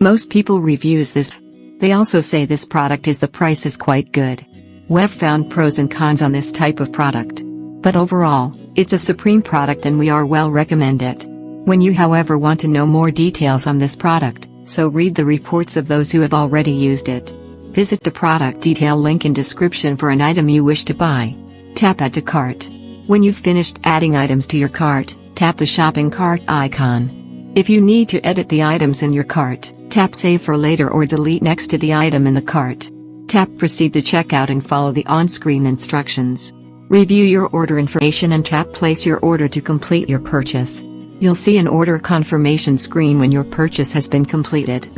Most people reviews this. They also say this product the price is quite good. We've found pros and cons on this type of product. But overall, it's a supreme product and we are well recommend it. When you however want to know more details on this product, so read the reports of those who have already used it. Visit the product detail link in description for an item you wish to buy. Tap Add to Cart. When you've finished adding items to your cart, tap the shopping cart icon. If you need to edit the items in your cart, tap Save for later or delete next to the item in the cart. Tap Proceed to checkout and follow the on-screen instructions. Review your order information and tap Place your order to complete your purchase. You'll see an order confirmation screen when your purchase has been completed.